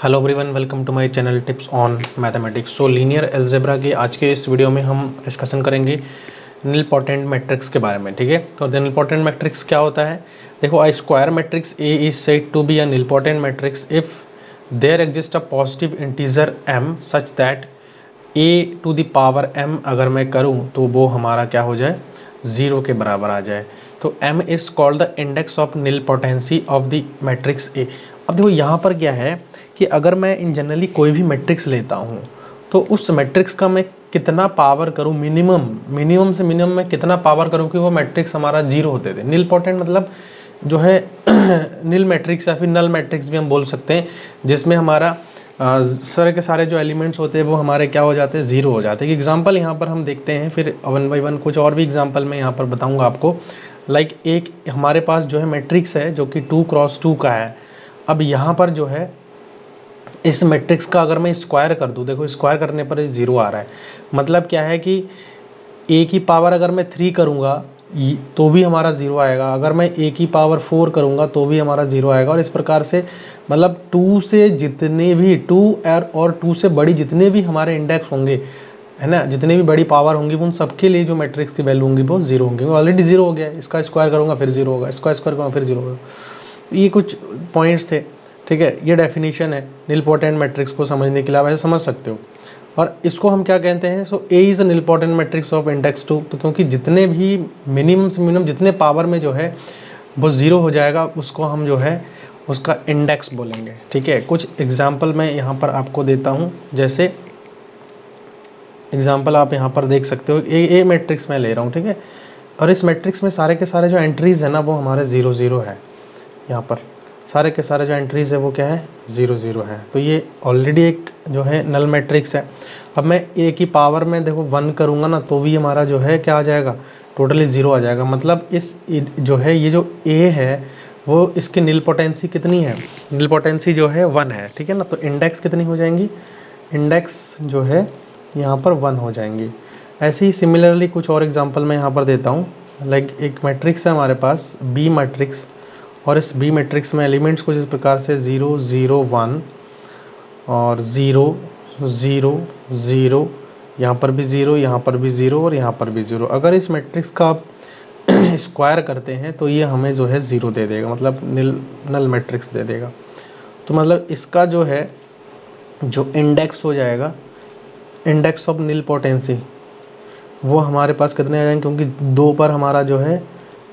Hello everyone, welcome to my channel tips on mathematics. So linear algebra के आज के इस वीडियो में हम डिस्कशन करेंगे निलपोटेंट मैट्रिक्स के बारे में। ठीक है, तो निलपोटेंट मैट्रिक्स क्या होता है? देखो, a square matrix A is said to be a nilpotent matrix if there exist a positive integer m such that a to the power m अगर मैं करूं तो वो हमारा क्या हो जाए, ज़ीरो के बराबर आ जाए। तो m is called the index of nilpotency of the matrix A. अब देखो यहाँ पर क्या है कि अगर मैं इन जनरली कोई भी मैट्रिक्स लेता हूँ तो उस मैट्रिक्स का मैं कितना पावर करूँ, मिनिमम से मिनिमम मैं कितना पावर करूँ कि वो मैट्रिक्स हमारा जीरो होते थे। निलपोटेंट मतलब जो है निल मैट्रिक्स या फिर नल मैट्रिक्स भी हम बोल सकते हैं, जिसमें हमारा सारे के सारे जो एलिमेंट्स होते हैं वो हमारे क्या हो जाते हैं, जीरो हो जाते हैं। एग्जांपल यहाँ पर हम देखते हैं, फिर वन बाई वन कुछ और भी एग्जांपल मैं यहाँ पर बताऊँगा आपको। लाइक एक हमारे पास जो है मैट्रिक्स है जो कि 2x2 का है। अब यहाँ पर जो है इस मैट्रिक्स का अगर मैं स्क्वायर कर दूं, देखो स्क्वायर करने पर ज़ीरो आ रहा है। मतलब क्या है कि ए की पावर अगर मैं 3 करूँगा तो भी हमारा ज़ीरो आएगा, अगर मैं ए की पावर 4 करूँगा तो भी हमारा ज़ीरो आएगा। और इस प्रकार से मतलब 2 से जितने भी 2 और 2 से बड़ी जितने भी हमारे इंडेक्स होंगे, है ना, जितनी भी बड़ी पावर होंगी उन सबके लिए जो मैट्रिक्स की वैल्यू होंगी वो जीरो होंगी। ऑलरेडी जीरो हो गया है, इसका स्क्वायर करूँगा फिर जीरो होगा, इसका स्क्वायर करूँगा फिर जीरो होगा। ये कुछ पॉइंट्स थे। ठीक है, ये डेफिनेशन है निलपोटेंट मैट्रिक्स को समझने के लिए, आप ऐसे समझ सकते हो। और इसको हम क्या कहते हैं? So A is a nilpotent matrix of index 2। तो क्योंकि जितने भी मिनिमम से मिनिमम जितने पावर में जो है वो ज़ीरो हो जाएगा, उसको हम जो है उसका इंडेक्स बोलेंगे। ठीक है, कुछ एग्जाम्पल मैं यहाँ पर आपको देता हूँ। जैसे एग्जाम्पल आप यहाँ पर देख सकते हो, ए मैट्रिक्स मैं ले रहा हूँ। ठीक है, और इस मैट्रिक्स में सारे के सारे जो एंट्रीज़ है ना वो हमारे ज़ीरो ज़ीरो है। यहाँ पर सारे के सारे जो एंट्रीज़ है वो क्या है, ज़ीरो ज़ीरो है। तो ये ऑलरेडी एक जो है नल मैट्रिक्स है। अब मैं ए की पावर में देखो 1 करूँगा ना तो भी हमारा जो है क्या आ जाएगा, टोटली ज़ीरो आ जाएगा। मतलब इस जो है ये जो ए है वो इसकी निलपोटेंसी कितनी है, निलपोटेंसी जो है 1 है। ठीक है ना, तो इंडेक्स कितनी हो जाएंगी, इंडेक्स जो है यहाँ पर 1 हो जाएंगी। ऐसे ही सिमिलरली कुछ और एग्जांपल मैं यहाँ पर देता हूँ। लाइक एक मैट्रिक्स है हमारे पास बी मैट्रिक्स, और इस बी मैट्रिक्स में एलिमेंट्स कुछ इस प्रकार से 0 0 1 और 0 0 0, यहाँ पर भी 0, यहाँ पर भी 0 और यहाँ पर भी 0। अगर इस मैट्रिक्स का आप स्क्वायर करते हैं तो ये हमें जो है 0 दे देगा, मतलब नल मैट्रिक्स दे देगा। तो मतलब इसका जो है जो इंडेक्स हो जाएगा, इंडेक्स ऑफ निलपोटेंसी, वो हमारे पास कितने आ जाएंगे, क्योंकि 2 पर हमारा जो है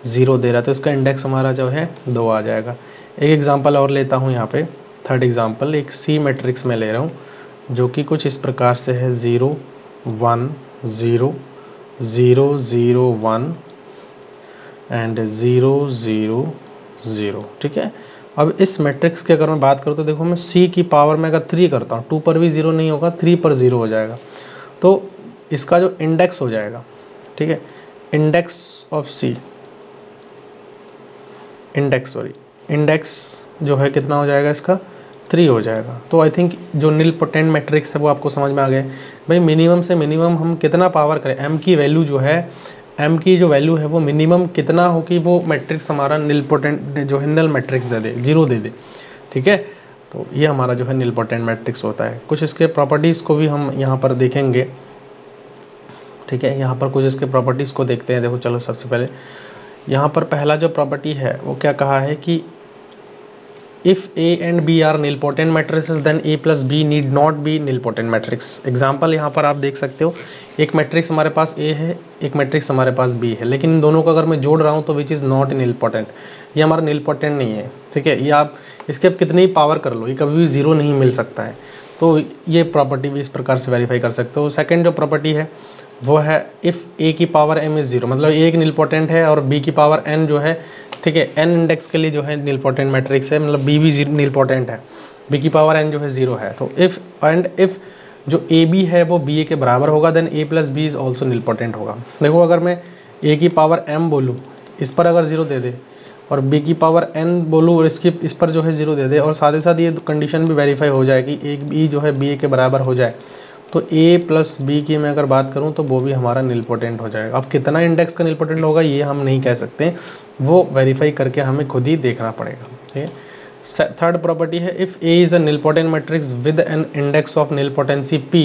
0 दे रहा है तो इसका इंडेक्स हमारा जो है 2 आ जाएगा। एक एग्जांपल और लेता हूँ यहाँ पे, थर्ड एग्जांपल एक सी मैट्रिक्स में ले रहा हूँ जो कि कुछ इस प्रकार से है 0 1 0 0 0 1 एंड 0 0 0। ठीक है, अब इस मैट्रिक्स की अगर मैं बात करूँ तो देखो मैं सी की पावर में अगर 3 करता हूँ, 2 पर भी 0 नहीं होगा, 3 पर 0 हो जाएगा। तो इसका जो इंडेक्स हो जाएगा, ठीक है, इंडेक्स ऑफ सी, इंडेक्स जो है कितना हो जाएगा इसका, 3 हो जाएगा। तो आई थिंक जो निलपोटेंट मैट्रिक्स है वो आपको समझ में आ गया। भाई मिनिमम से मिनिमम हम कितना पावर करें, एम की वैल्यू जो है, एम की जो वैल्यू है वो मिनिमम कितना हो कि वो मैट्रिक्स हमारा निलपोटेंट जो है नल मैट्रिक्स दे दे, जीरो दे दे। ठीक है, तो ये हमारा जो है निलपोटेंट मैट्रिक्स होता है। कुछ इसके प्रॉपर्टीज़ को भी हम यहाँ पर देखेंगे। ठीक है, यहाँ पर कुछ इसके प्रॉपर्टीज़ को देखते हैं। देखो चलो, सबसे पहले यहाँ पर पहला जो प्रॉपर्टी है वो क्या कहा है कि if A and B are nilpotent matrices then A plus B need not be nilpotent matrix. Example यहाँ पर आप देख सकते हो, एक मैट्रिक्स हमारे पास ए है, एक मैट्रिक्स हमारे पास बी है, लेकिन इन दोनों को अगर मैं जोड़ रहा हूँ तो विच इज़ नॉट निलपोटेंट, ये हमारा निलपोटेंट नहीं है। ठीक है, ये आप इसके अब कितनी ही पावर कर लो, ये कभी भी ज़ीरो नहीं मिल सकता है। तो ये प्रॉपर्टी भी इस प्रकार से वेरीफाई कर सकते हो। सेकेंड जो प्रॉपर्टी है वो है इफ़ ए की पावर एम इज़ ज़ीरो, मतलब ए एक निलपोटेंट है और बी की पावर एन जो है, ठीक है, एन इंडेक्स के लिए जो है निलपोटेंट मैट्रिक्स है, मतलब बी भी निलपोटेंट है, बी की पावर एन जो है 0 है। तो इफ़ जो ए बी है वो बी ए के बराबर होगा then A plus B is also nilpotent होगा। देखो अगर मैं ए की पावर एम बोलूँ, इस पर अगर 0 दे दे, और बी की पावर एन बोलूँ और इस पर जो है 0 दे दे, और साथ ही साथ ये कंडीशन भी वेरीफाई हो जाए कि एक बी जो है बी ए के बराबर हो जाए, तो ए प्लस बी की मैं अगर बात करूं तो वो भी हमारा निलपोटेंट हो जाएगा। अब कितना इंडेक्स का निलपोटेंट होगा ये हम नहीं कह सकते, वो वेरीफाई करके हमें खुद ही देखना पड़ेगा। ठीक है, थर्ड प्रॉपर्टी है if A is a nilpotent matrix with an index of nilpotency P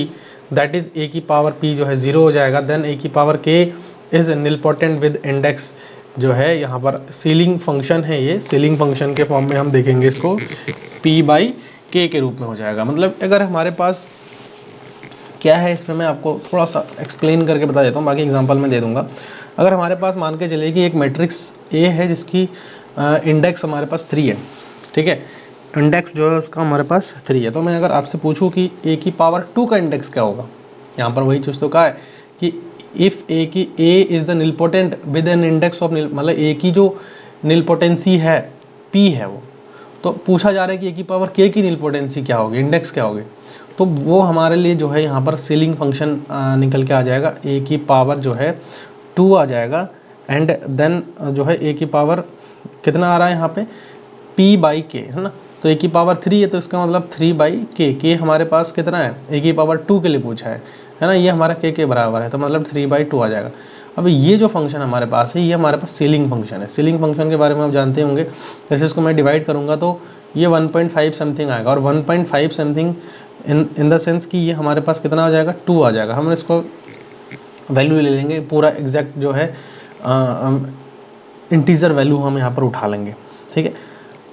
that is A की पावर पी जो है 0 हो जाएगा, देन ए की पावर के इज़ निलपोटेंट विद इंडेक्स जो है यहाँ पर सीलिंग फंक्शन है, ये सीलिंग फंक्शन के फॉर्म में हम देखेंगे इसको p बाई के रूप में हो जाएगा। मतलब अगर हमारे पास क्या है, इसमें मैं आपको थोड़ा सा एक्सप्लेन करके बता देता हूँ, बाकी एग्जांपल मैं दे दूंगा। अगर हमारे पास मान के चलिए कि एक मैट्रिक्स ए है जिसकी इंडेक्स हमारे पास 3 है, ठीक है, इंडेक्स जो है उसका हमारे पास 3 है, तो मैं अगर आपसे पूछूं कि ए की पावर 2 का इंडेक्स क्या होगा, यहाँ पर वही चीज़ तो कहा है कि इफ़ ए की A is the nilpotent with an index of मतलब ए की जो निलपोटेंसी है पी है वो, तो पूछा जा रहा है कि ए की पावर के की निलपोटेंसी क्या होगी, इंडेक्स क्या होगी, तो वो हमारे लिए जो है यहाँ पर सीलिंग फंक्शन निकल के आ जाएगा, ए की पावर जो है 2 आ जाएगा, एंड देन जो है ए की पावर कितना आ रहा है यहाँ पे p बाई के, है ना, तो ए की पावर 3 है तो इसका मतलब 3 बाई के हमारे पास कितना है, ए की पावर 2 के लिए पूछा है ना, ये हमारा के बराबर है, तो मतलब 3/2 आ जाएगा। अब ये जो फंक्शन हमारे पास है ये हमारे पास सीलिंग फंक्शन है। सीलिंग फंक्शन के बारे में आप जानते होंगे, जैसे इसको मैं डिवाइड करूँगा तो ये 1.5 समथिंग आएगा, और 1.5 समथिंग इन द सेंस कि ये हमारे पास कितना आ जाएगा 2 आ जाएगा। हम इसको वैल्यू ले लेंगे, पूरा एग्जैक्ट जो है इंटीजर वैल्यू हम यहाँ पर उठा लेंगे, ठीक है।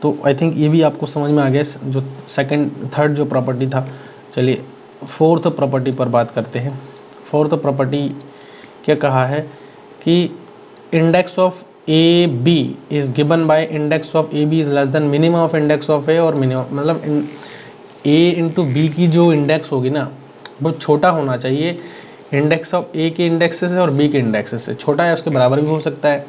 तो आई थिंक ये भी आपको समझ में आ गया, जो थर्ड जो प्रॉपर्टी था। चलिए फोर्थ प्रॉपर्टी पर बात करते हैं। फोर्थ प्रॉपर्टी क्या कहा है कि index of A B is given by index of A B is less than minimum of index of A, और मिनिमम मतलब ए इंटू बी की जो इंडेक्स होगी ना वो छोटा होना चाहिए इंडेक्स ऑफ ए के इंडेक्स से और बी के इंडेक्स से, छोटा है उसके बराबर भी हो सकता है।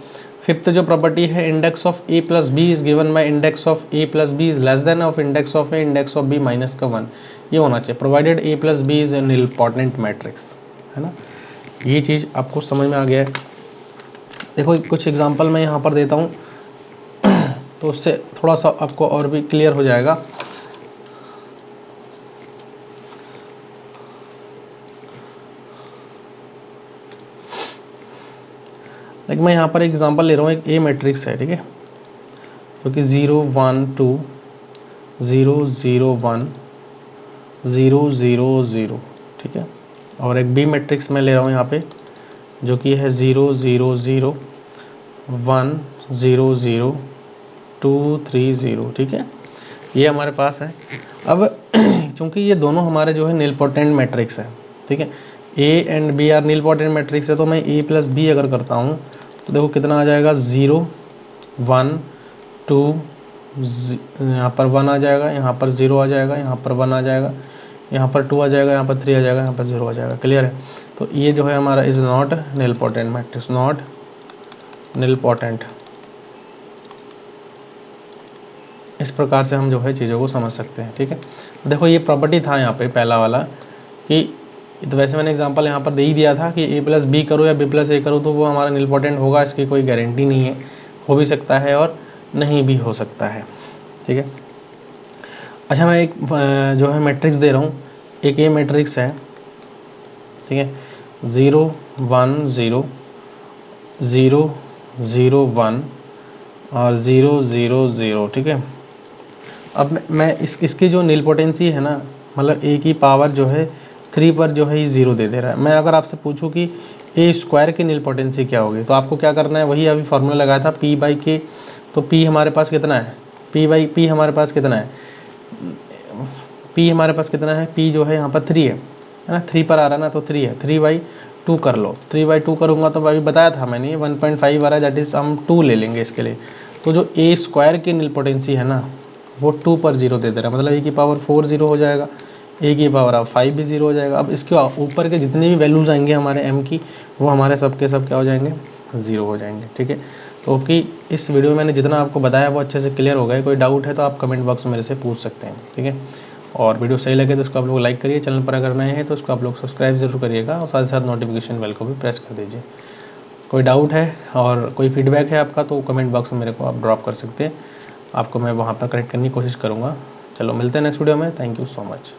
फिफ्थ जो प्रॉपर्टी है index of A plus B is given by index of A plus B is less than of index of A index of B minus का 1, ये होना चाहिए provided A plus B is an important matrix, है ना। ये चीज़ आपको समझ में आ गया है। देखो कुछ एग्जांपल मैं यहाँ पर देता हूँ तो उससे थोड़ा सा आपको और भी क्लियर हो जाएगा। लाइक मैं यहाँ पर एग्जांपल ले रहा हूँ, एक ए मैट्रिक्स है, ठीक है, जो कि 0 1 2 0 0 1 0 0 0, ठीक है, और एक बी मैट्रिक्स मैं ले रहा हूँ यहाँ पे जो कि है 0 0 0 1 0 0 2 3 0, ठीक है, ये हमारे पास है। अब चूंकि ये दोनों हमारे जो है निलपोटेंट मैट्रिक्स है, ठीक है, A and B are nilpotent matrix है, तो मैं ए प्लस बी अगर करता हूँ तो देखो कितना आ जाएगा 0 1 2, यहाँ पर 1 आ जाएगा, यहाँ पर 0 आ जाएगा, यहाँ पर 1 आ जाएगा, यहाँ पर 2 आ जाएगा, यहाँ पर 3 आ जाएगा, यहाँ पर 0 आ जाएगा। क्लियर है। तो ये जो है हमारा is not nilpotent matrix, not nilpotent. इस प्रकार से हम जो है चीज़ों को समझ सकते हैं, ठीक है। देखो ये प्रॉपर्टी था यहाँ पे पहला वाला कि, तो वैसे मैंने एग्जांपल यहाँ पर दे ही दिया था कि ए प्लस बी करो या बी प्लस ए करो तो वो हमारा निलपोटेंट होगा, इसकी कोई गारंटी नहीं है, हो भी सकता है और नहीं भी हो सकता है, ठीक है। अच्छा मैं एक जो है मैट्रिक्स दे रहा हूँ, एक ये मैट्रिक्स है, ठीक है, 0 1 0 0 0 1 और 0 0 0, ठीक है। अब मैं इसकी जो निलपोटेंसी है ना, मतलब ए की पावर जो है 3 पर जो है ये 0 दे दे रहा है। मैं अगर आपसे पूछूं कि ए स्क्वायर की निलपोटेंसी क्या होगी, तो आपको क्या करना है, वही अभी फार्मूला लगाया था p बाई के, तो p हमारे पास कितना है, p बाई p हमारे पास कितना है, p हमारे पास कितना है, p जो है यहाँ पर 3 है ना, 3 पर आ रहा है ना, तो 3 है, 3/2 कर लो, 3/2 करूँगा तो अभी बताया था मैंने 1.5 आ रहा है, दैट इज़ हम 2 ले लेंगे इसके लिए। तो जो ए स्क्वायर की निलपोटेंसी है ना वो 2 पर 0 दे दे रहा है, मतलब ए की पावर 4 0 हो जाएगा, ए की पावर अब 5 भी 0 हो जाएगा। अब इसके ऊपर के जितने भी वैल्यूज़ आएंगे हमारे एम की, वो हमारे सब के सब क्या हो जाएंगे, 0 हो जाएंगे, ठीक है। तो कि इस वीडियो में मैंने जितना आपको बताया वो अच्छे से क्लियर हो गया। कोई डाउट है तो आप कमेंट बॉक्स में मेरे से पूछ सकते हैं, ठीक है। और वीडियो सही लगे तो उसको आप लोग लाइक करिए, चैनल पर अगर नए हैं तो उसको आप लोग सब्सक्राइब जरूर करिएगा, और साथ ही साथ नोटिफिकेशन बेल को भी प्रेस कर दीजिए। कोई डाउट है और कोई फीडबैक है आपका तो कमेंट बॉक्स में मेरे को आप ड्रॉप कर सकते हैं, आपको मैं वहाँ पर करेक्ट करने की कोशिश करूँगा। चलो मिलते हैं नेक्स्ट वीडियो में, थैंक यू सो मच।